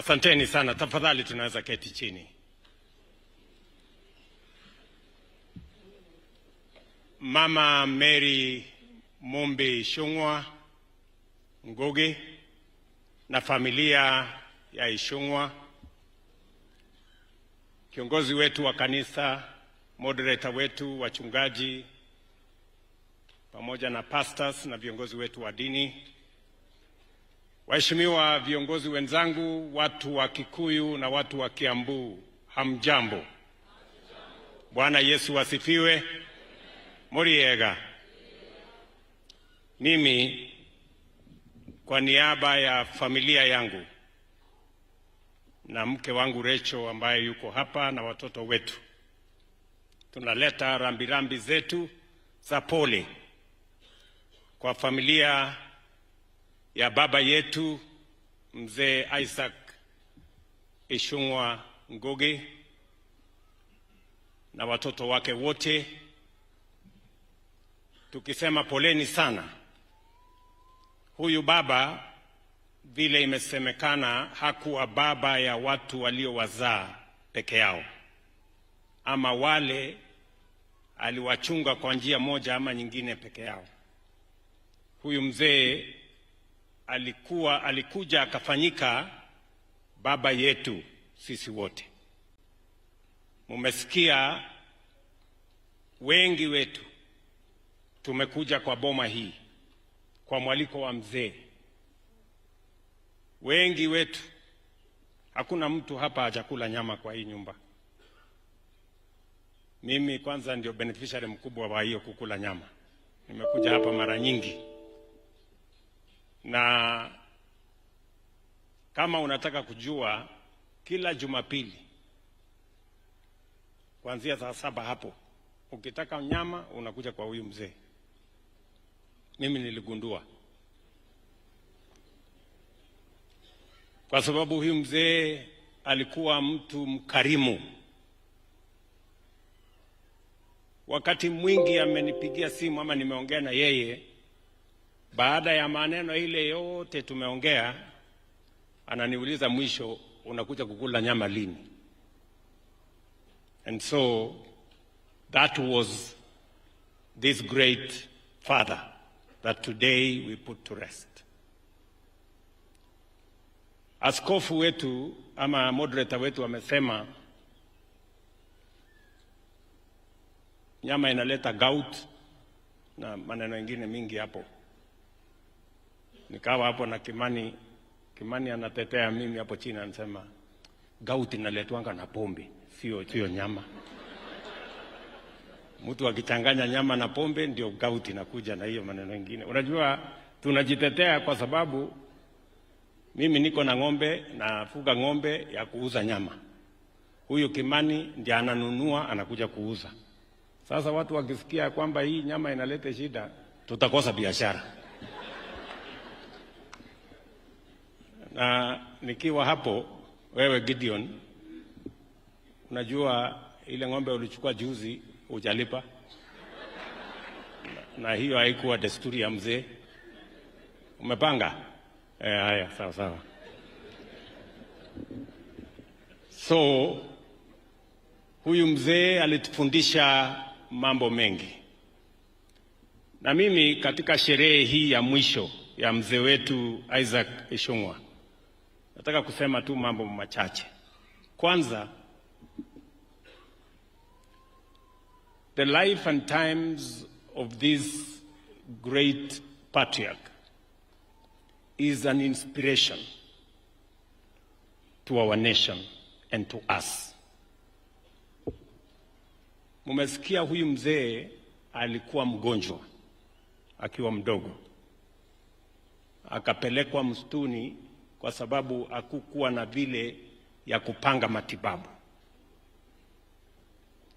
Asanteni sana, tafadhali tunaweza keti chini. Mama Mary Mombe Ishung'wa Ngugi na familia ya Ishung'wa, kiongozi wetu wa kanisa, moderator wetu, wachungaji, pamoja na pastors na viongozi wetu wa dini, waheshimiwa viongozi wenzangu, watu wa Kikuyu na watu wa Kiambu, hamjambo. Bwana Yesu asifiwe. Muriega. Mimi kwa niaba ya familia yangu na mke wangu Rachel ambaye yuko hapa na watoto wetu, tunaleta rambirambi zetu za pole kwa familia ya baba yetu mzee Isaac Ishung'wa Ngugi na watoto wake wote, tukisema poleni sana. Huyu baba, vile imesemekana, hakuwa baba ya watu waliowazaa peke yao, ama wale aliwachunga kwa njia moja ama nyingine peke yao. Huyu mzee alikuja akafanyika baba yetu sisi wote. Mumesikia wengi wetu tumekuja kwa boma hii kwa mwaliko wa mzee. Wengi wetu, hakuna mtu hapa hajakula nyama kwa hii nyumba. Mimi kwanza ndio beneficiary mkubwa wa hiyo kukula nyama. Nimekuja hapa mara nyingi. Na kama unataka kujua, kila Jumapili kuanzia saa 7 hapo, ukitaka nyama unakuja kwa huyu mzee. Mimi niligundua, kwa sababu huyu mzee alikuwa mtu mkarimu. Wakati mwingi amenipigia simu ama nimeongea na yeye, baada ya maneno ile yote tumeongea, ananiuliza mwisho, unakuja kukula nyama lini? And so that was this great father that today we put to rest. Askofu wetu ama moderator wetu amesema nyama inaleta gout na maneno mengine mingi hapo. Nikawa hapo na Kimani anatetea mimi hapo chini, anasema gout inaletwanga na pombe, sio nyama. Mtu akichanganya nyama na pombe ndio gout inakuja na hiyo maneno mengine. Unajua tunajitetea kwa sababu mimi niko na ng'ombe, nafuga ng'ombe ya kuuza nyama. Huyu Kimani ndiye ananunua anakuja kuuza. Sasa watu wakisikia kwamba hii nyama inaleta shida, tutakosa biashara. Na nikiwa hapo, wewe Gideon, unajua ile ng'ombe ulichukua juzi hujalipa, na hiyo haikuwa desturi ya mzee. Umepanga? Haya, sawa. So huyu mzee alitufundisha mambo mengi, na mimi katika sherehe hii ya mwisho ya mzee wetu Isaac Ishung'wa nataka kusema tu mambo machache. Kwanza, the life and times of this great patriarch is an inspiration to our nation and to us. Mumesikia huyu mzee alikuwa mgonjwa akiwa mdogo, akapelekwa msituni kwa sababu hakukuwa na vile ya kupanga matibabu.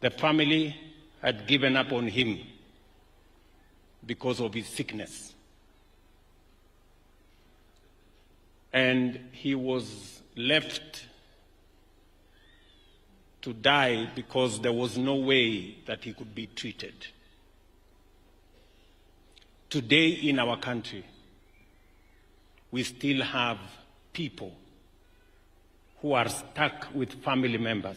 The family had given up on him because of his sickness. And he was left to die because there was no way that he could be treated. Today in our country, we still have people who are stuck with family members,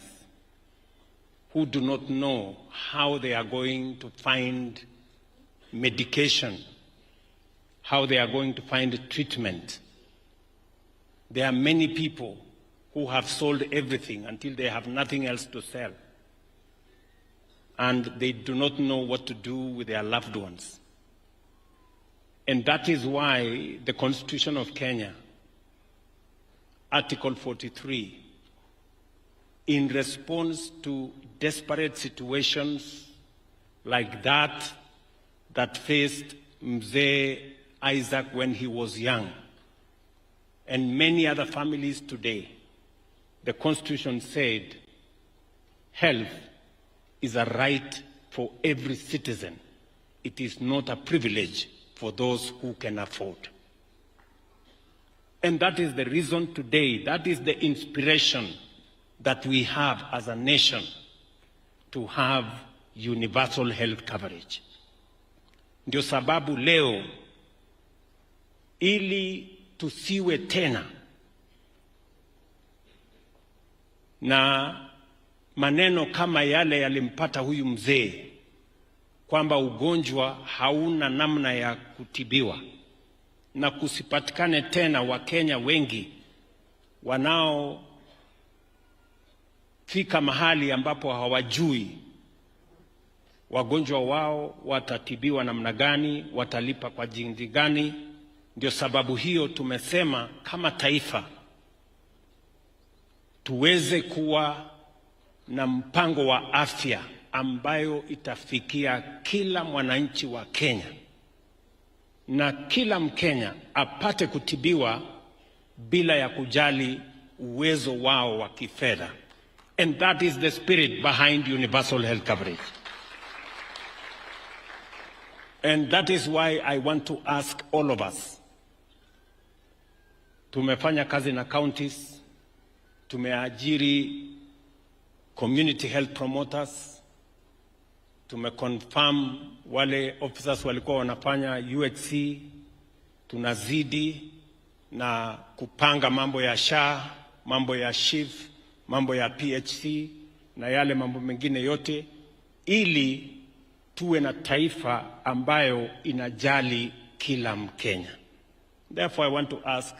who do not know how they are going to find medication, how they are going to find treatment. There are many people who have sold everything until they have nothing else to sell, and they do not know what to do with their loved ones. And that is why the Constitution of Kenya, Article 43, in response to desperate situations like that faced Mzee Isaac when he was young, and many other families today, the Constitution said health is a right for every citizen. It is not a privilege for those who can afford. And that is the reason today, that is the inspiration that we have as a nation to have universal health coverage. Ndio sababu leo, ili tusiwe tena na maneno kama yale yalimpata huyu mzee, kwamba ugonjwa hauna namna ya kutibiwa, na kusipatikane tena Wakenya wengi wanaofika mahali ambapo hawajui wagonjwa wao watatibiwa namna gani, watalipa kwa jinsi gani. Ndio sababu hiyo tumesema kama taifa tuweze kuwa na mpango wa afya ambayo itafikia kila mwananchi wa Kenya, na kila Mkenya apate kutibiwa bila ya kujali uwezo wao wa kifedha. And that is the spirit behind universal health coverage. And that is why I want to ask all of us. Tumefanya kazi na counties, tumeajiri community health promoters, tumeconfirm wale officers walikuwa wanafanya UHC, tunazidi na kupanga mambo ya SHA, mambo ya SHIF, mambo ya PHC na yale mambo mengine yote, ili tuwe na taifa ambayo inajali kila Mkenya. Therefore, I want to ask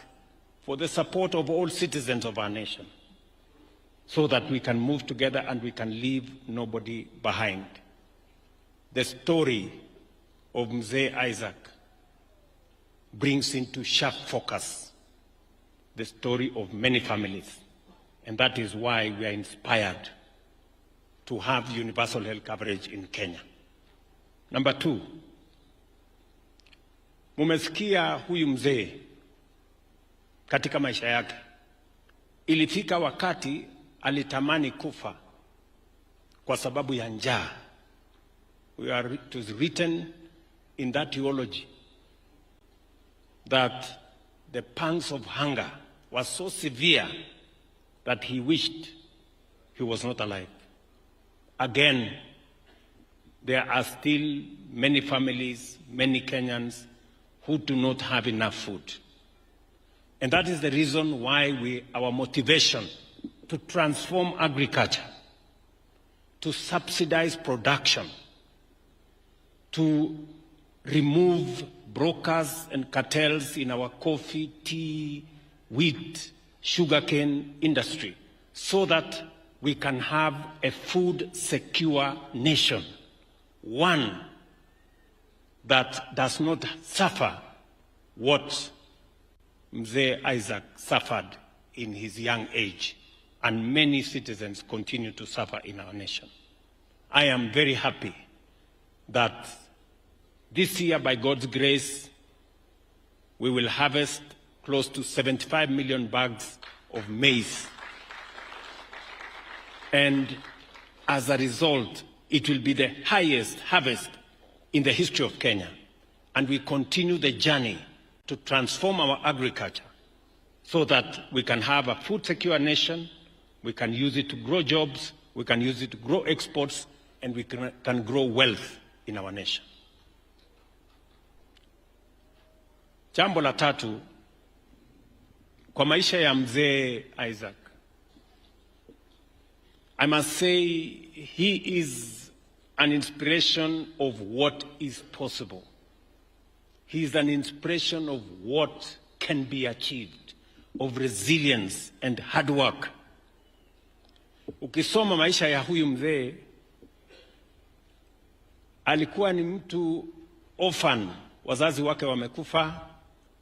for the support of all citizens of our nation, so that we can move together and we can leave nobody behind. The story of Mzee Isaac brings into sharp focus the story of many families, and that is why we are inspired to have universal health coverage in Kenya. Number 2, mumesikia huyu mzee katika maisha yake, ilifika wakati alitamani kufa kwa sababu ya njaa. It was written in that eulogy that the pangs of hunger was so severe that he wished he was not alive. Again, there are still many families, many Kenyans who do not have enough food. And that is the reason why our motivation to transform agriculture, to subsidize production, to remove brokers and cartels in our coffee, tea, wheat, sugarcane industry, so that we can have a food secure nation, one that does not suffer what Mzee Isaac suffered in his young age, and many citizens continue to suffer in our nation. I am very happy that this year, by God's grace, we will harvest close to 75 million bags of maize. And as a result, it will be the highest harvest in the history of Kenya. And we continue the journey to transform our agriculture so that we can have a food secure nation, we can use it to grow jobs, we can use it to grow exports, and we can grow wealth in our nation. Jambo la tatu, kwa maisha ya Mzee Isaac, I must say he is an inspiration of what is possible. He is an inspiration of what can be achieved, of resilience and hard work. Ukisoma maisha ya huyu mzee, alikuwa ni mtu orphan, wazazi wake wamekufa,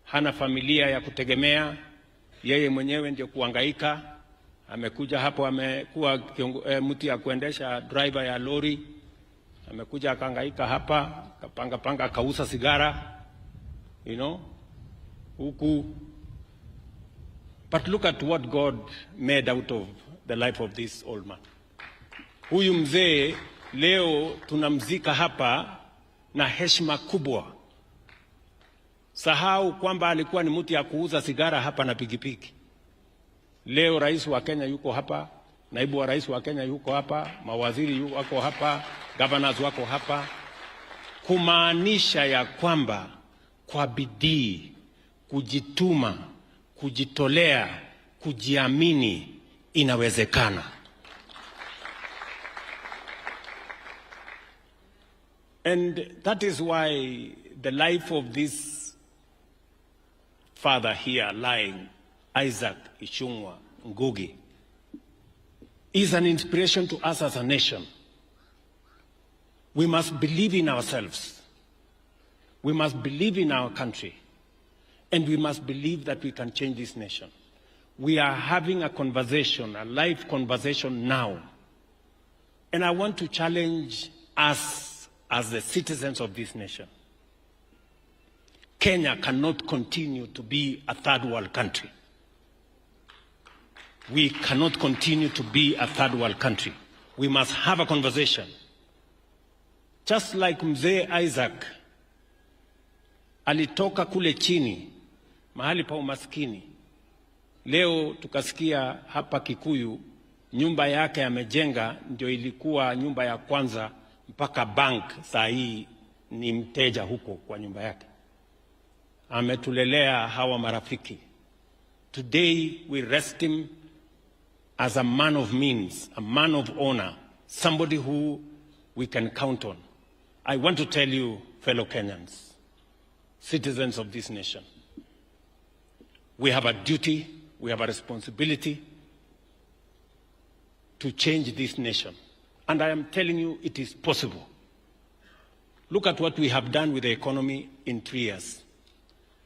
hana familia ya kutegemea, yeye mwenyewe ndio kuhangaika. Amekuja hapo, amekuwa mtu ya kuendesha driver ya lori, amekuja akahangaika hapa, kapanga akauza sigara, huku. But look at what God made out of the life of this old man. Huyu mzee leo tunamzika hapa na heshima kubwa. Sahau kwamba alikuwa ni mtu ya kuuza sigara hapa na pikipiki. Leo rais wa Kenya yuko hapa, naibu wa rais wa Kenya yuko hapa, mawaziri wako hapa, governors wako hapa, kumaanisha ya kwamba kwa bidii, kujituma, kujitolea, kujiamini inawezekana. And that is why the life of this father here lying, Isaac Ishungwa Ngugi, is an inspiration to us as a nation. We must believe in ourselves. We must believe in our country. And we must believe that we can change this nation. We are having a conversation, a live conversation now. And I want to challenge us as the citizens of this nation. Kenya cannot continue to be a third world country. We cannot continue to be a third world country. We must have a conversation. Just like Mzee Isaac alitoka kule chini, mahali pa umaskini. Leo tukasikia hapa Kikuyu, nyumba yake amejenga ndio ilikuwa nyumba ya kwanza mpaka bank saa hii ni mteja huko kwa nyumba yake. Ametulelea hawa marafiki. Today we rest him as a man of means, a man of honor, somebody who we can count on. I want to tell you, fellow Kenyans, citizens of this nation, we have a duty, we have a responsibility to change this nation. And I am telling you, it is possible. Look at what we have done with the economy in 3 years.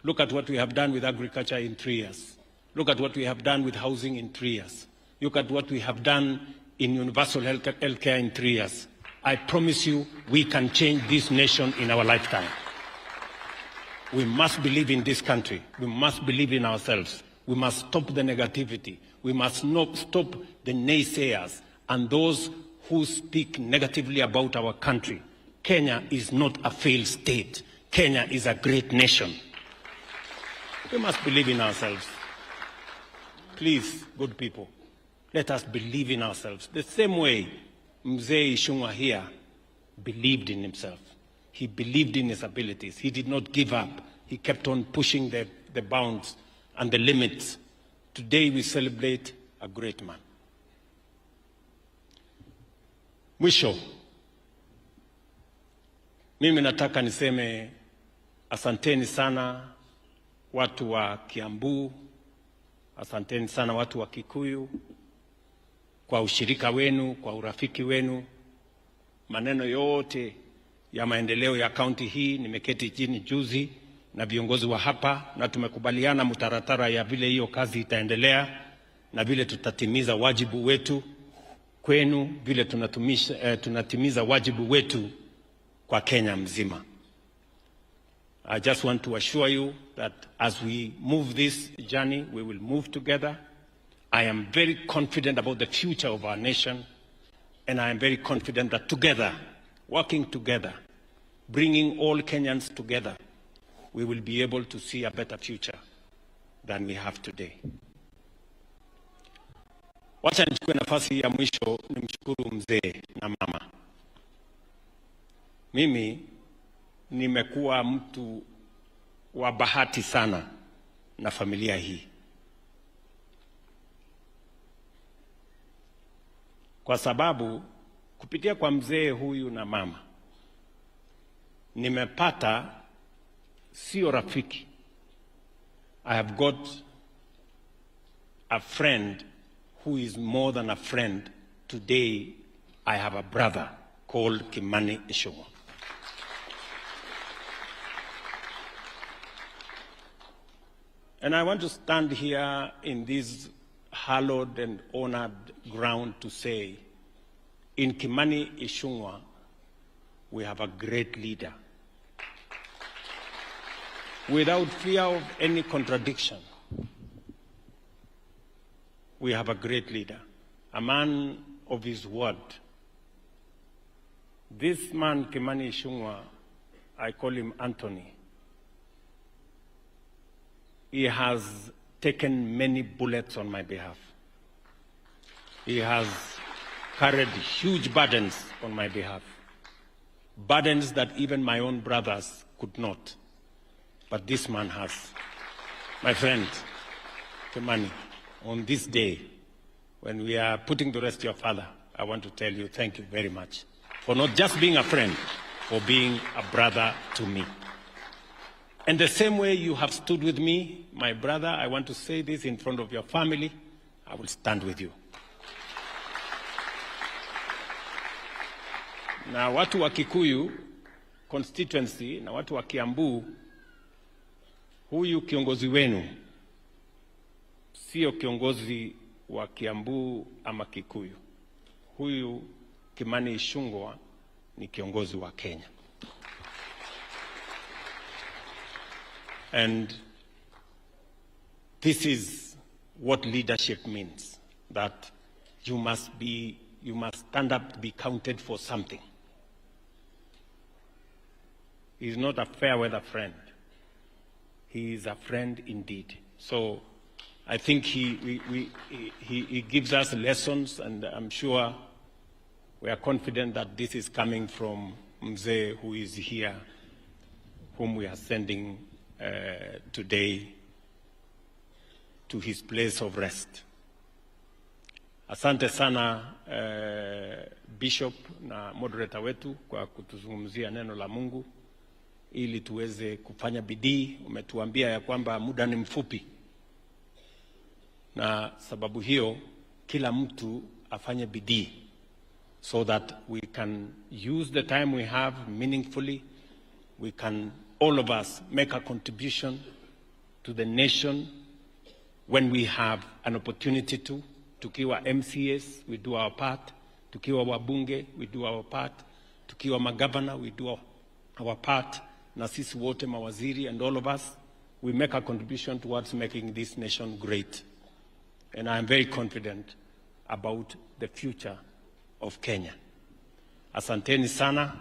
Look at what we have done with agriculture in 3 years. Look at what we have done with housing in 3 years. Look at what we have done in universal health care in 3 years. I promise you, we can change this nation in our lifetime. We must believe in this country. We must believe in ourselves. We must stop the negativity. We must not stop the naysayers and those who speak negatively about our country. Kenya is not a failed state. Kenya is a great nation. We must believe in ourselves. Please, good people, let us believe in ourselves. The same way Mzee Ishungwa here believed in himself. He believed in his abilities. He did not give up. He kept on pushing the bounds and the limits. Today we celebrate a great man. Mwisho, mimi nataka niseme asanteni sana watu wa Kiambu, asanteni sana watu wa Kikuyu kwa ushirika wenu, kwa urafiki wenu. Maneno yote ya maendeleo ya kaunti hii nimeketi chini juzi na viongozi wa hapa na tumekubaliana mtaratara ya vile hiyo kazi itaendelea na vile tutatimiza wajibu wetu kwenu, vile tunatimiza wajibu wetu kwa Kenya mzima. I just want to assure you that as we move this journey, we will move together. I am very confident about the future of our nation, and I am very confident that together, working together, bringing all Kenyans together, we will be able to see a better future than we have today. Wacha nichukue nafasi ya mwisho nimshukuru mzee na mama. Mimi nimekuwa mtu wa bahati sana na familia hii. kwa sababu kupitia kwa mzee huyu na mama nimepata sio rafiki. I have got a friend who is more than a friend. Today I have a brother called Kimani Ichung'wah. And I want to stand here in this hallowed and honored ground to say, in Kimani Ichung'wah, we have a great leader. Without fear of any contradiction, we have a great leader, a man of his word. This man, Kimani Ichung'wah, I call him Anthony. He has taken many bullets on my behalf. He has carried huge burdens on my behalf, burdens that even my own brothers could not. But this man has. My friend, Kimani, on this day, when we are putting to rest your father, I want to tell you thank you very much for not just being a friend, for being a brother to me. And the same way you have stood with me, my brother, I want to say this in front of your family, I will stand with you. Na watu wa Kikuyu constituency na watu wa Kiambu, huyu kiongozi wenu sio kiongozi wa Kiambu ama Kikuyu. Huyu Kimani Ichung'wah ni kiongozi wa Kenya. And this is what leadership means, that you must stand up to be counted for something. He is not a fair weather friend. He is a friend indeed. So I think he gives us lessons, and I'm sure we are confident that this is coming from Mzee, who is here, whom we are sending today to his place of rest. Asante sana Bishop na moderator wetu kwa kutuzungumzia neno la Mungu ili tuweze kufanya bidii. Umetuambia ya kwamba muda ni mfupi, na sababu hiyo kila mtu afanye bidii so that we can use the time we have meaningfully. We can, all of us, make a contribution to the nation when we have an opportunity to. Tukiwa MCAs, we do our part. Tukiwa wabunge, we do our part. Tukiwa magavana, we do our part. Na sisi wote mawaziri, and all of us, we make a contribution towards making this nation great. And I am very confident about the future of Kenya. Asanteni sana.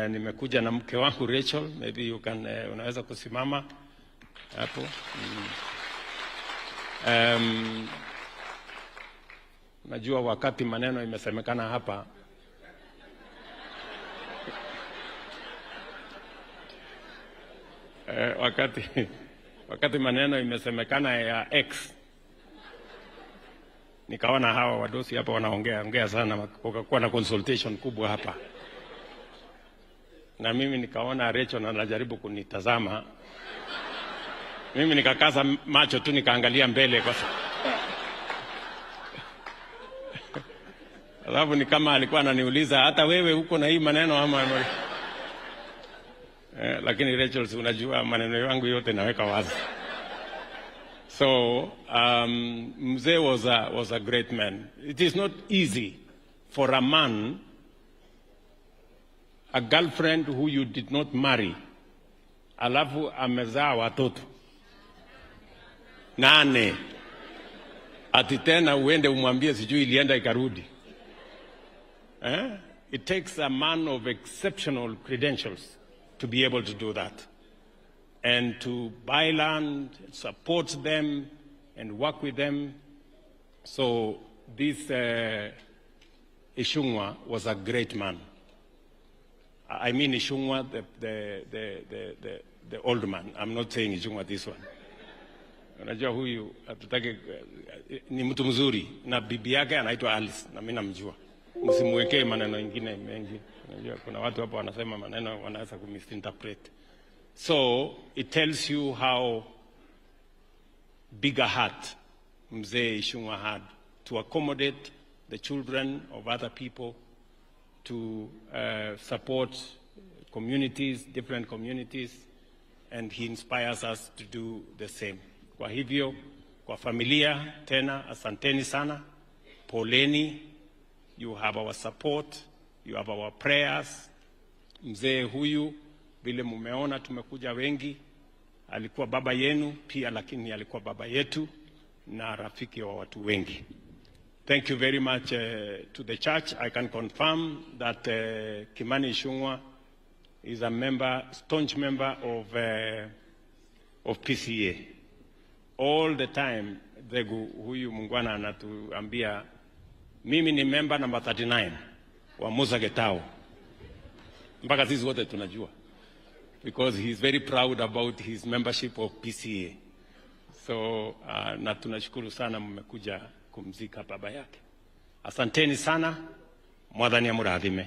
Nimekuja na mke wangu Rachel. Maybe you can, unaweza kusimama hapo. Najua wakati maneno imesemekana hapa, wakati maneno imesemekana ya X, nikaona hawa wadosi hapa wanaongea sana, kukakuwa na consultation kubwa hapa, na mimi nikaona Rachel anajaribu kunitazama. Mimi nikakaza macho tu, nikaangalia mbele kwa sababu ni kama alikuwa ananiuliza hata wewe uko na hii maneno ama lakini Rachel, unajua maneno yangu yote naweka wazi. So Mzee was a great man. It is not easy for a man, a girlfriend who you did not marry, alafu amezaa watoto 8, ati tena uende umwambie sijui ilienda ikarudi. It takes a man of exceptional credentials to be able to do that, and to buy land, support them, and work with them. So this Ichung'wah was a great man. I mean Ichung'wah, the old man. I'm not saying Ichung'wah this one. Unajua huyu hatutaki, ni mtu mzuri, na bibi yake anaitwa Alice, na mimi namjua. msimuwekee maneno mengine mengi. Unajua kuna watu hapo wanasema maneno wanaweza kumisinterpret. So it tells you how big a heart Mzee Ishung'wa had to accommodate the children of other people, to support communities, different communities, and he inspires us to do the same. Kwa hivyo, kwa familia tena, asanteni sana, poleni, you have our support, you have our prayers. Mzee huyu, vile mumeona tumekuja wengi, alikuwa baba yenu pia, lakini alikuwa baba yetu na rafiki wa watu wengi. Thank you very much to the church. I can confirm that Kimani Ichung'wa is a member, staunch member of PCA. All the time, huyu mungwana anatuambia, mimi ni member number 39 wa Musa Getao. Mpaka sisi wote tunajua. Because he is very proud about his membership of PCA. So, na tunashukuru sana mmekuja kumzika baba yake. Asanteni sana, Mwathani amurathime.